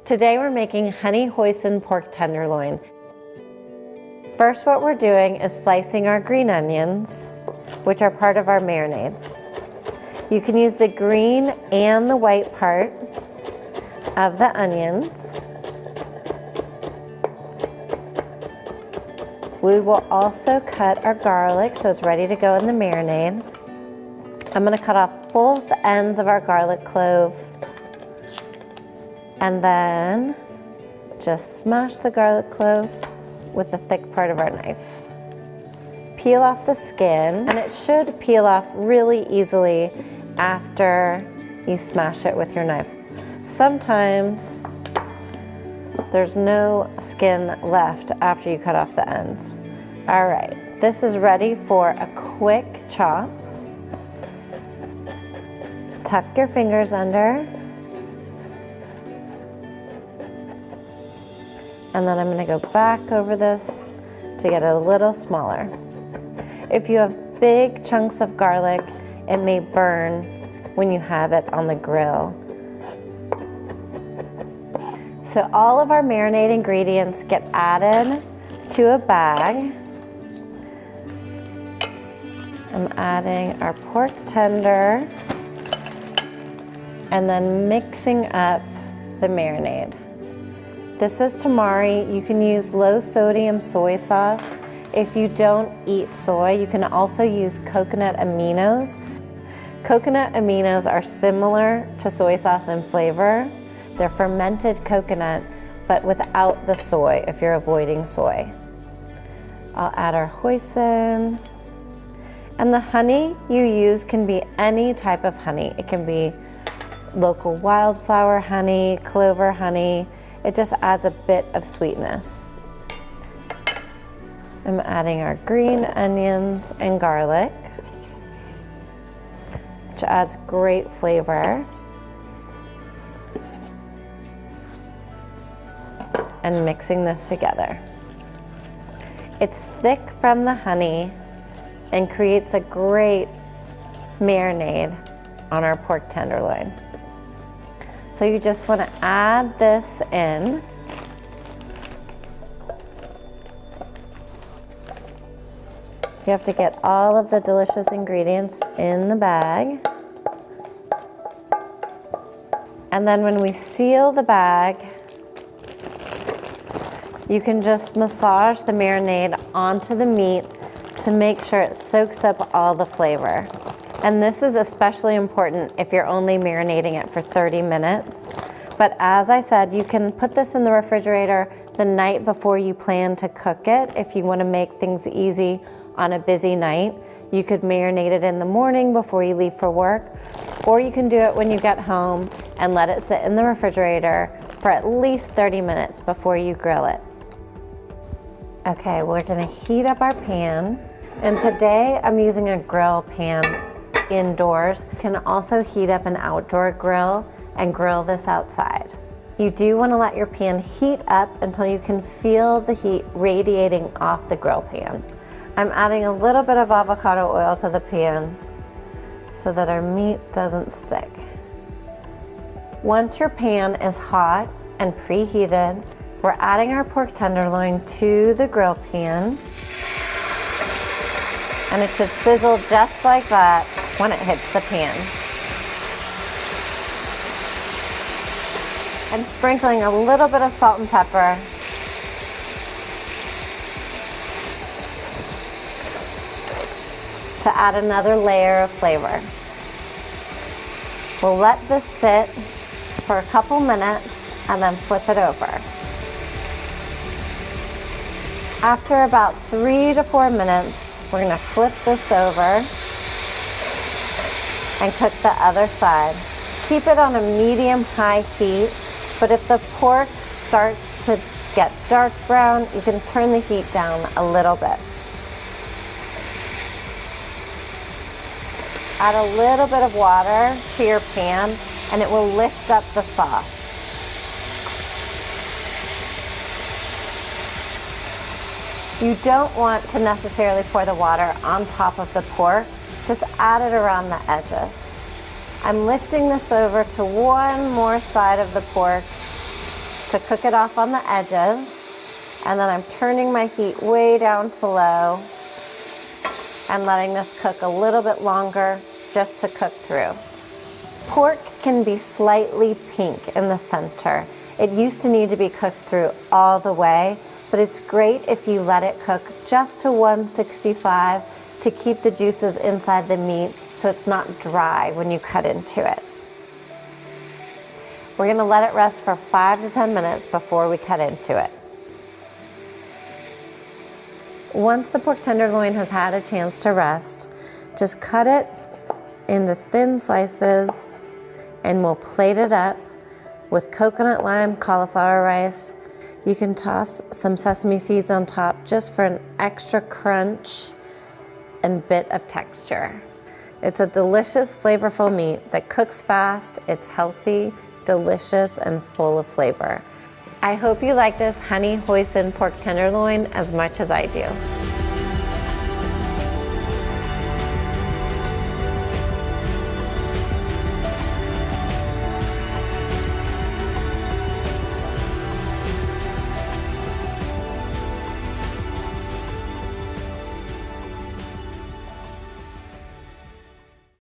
Today we're making honey hoisin pork tenderloin. First, what we're doing is slicing our green onions, which are part of our marinade. You can use the green and the white part of the onions. We will also cut our garlic so it's ready to go in the marinade. I'm going to cut off both ends of our garlic clove and then just smash the garlic clove with the thick part of our knife. Peel off the skin, and it should peel off really easily after you smash it with your knife. Sometimes there's no skin left after you cut off the ends. All right, this is ready for a quick chop. Tuck your fingers under. And then I'm going to go back over this to get it a little smaller. If you have big chunks of garlic, it may burn when you have it on the grill. So all of our marinade ingredients get added to a bag. I'm adding our pork tender and then mixing up the marinade. This is tamari. You can use low sodium soy sauce. If you don't eat soy, you can also use coconut aminos. Coconut aminos are similar to soy sauce in flavor. They're fermented coconut, but without the soy if you're avoiding soy. I'll add our hoisin. And the honey you use can be any type of honey. It can be local wildflower honey, clover honey. It just adds a bit of sweetness. I'm adding our green onions and garlic, which adds great flavor. And mixing this together. It's thick from the honey and creates a great marinade on our pork tenderloin. So you just want to add this in. You have to get all of the delicious ingredients in the bag. And then when we seal the bag, you can just massage the marinade onto the meat to make sure it soaks up all the flavor. And this is especially important if you're only marinating it for 30 minutes. But as I said, you can put this in the refrigerator the night before you plan to cook it. If you want to make things easy on a busy night, you could marinate it in the morning before you leave for work, or you can do it when you get home and let it sit in the refrigerator for at least 30 minutes before you grill it. Okay, we're gonna heat up our pan. And today I'm using a grill pan indoors. You can also heat up an outdoor grill and grill this outside. You do want to let your pan heat up until you can feel the heat radiating off the grill pan. I'm adding a little bit of avocado oil to the pan so that our meat doesn't stick. Once your pan is hot and preheated, we're adding our pork tenderloin to the grill pan, and it should sizzle just like that when it hits the pan. And sprinkling a little bit of salt and pepper. To add another layer of flavor. We'll let this sit for a couple minutes and then flip it over. After about 3 to 4 minutes, we're going to flip this over and cook the other side. Keep it on a medium-high heat, but if the pork starts to get dark brown, you can turn the heat down a little bit. Add a little bit of water to your pan and it will lift up the sauce. You don't want to necessarily pour the water on top of the pork, just add it around the edges. I'm lifting this over to one more side of the pork to cook it off on the edges. And then I'm turning my heat way down to low and letting this cook a little bit longer just to cook through. Pork can be slightly pink in the center. It used to need to be cooked through all the way, but it's great if you let it cook just to 165 to keep the juices inside the meat so it's not dry when you cut into it. We're gonna let it rest for 5 to 10 minutes before we cut into it. Once the pork tenderloin has had a chance to rest, just cut it into thin slices and we'll plate it up with coconut lime cauliflower rice. You can toss some sesame seeds on top just for an extra crunch and bit of texture. It's a delicious, flavorful meat that cooks fast, it's healthy, delicious, and full of flavor. I hope you like this honey hoisin pork tenderloin as much as I do.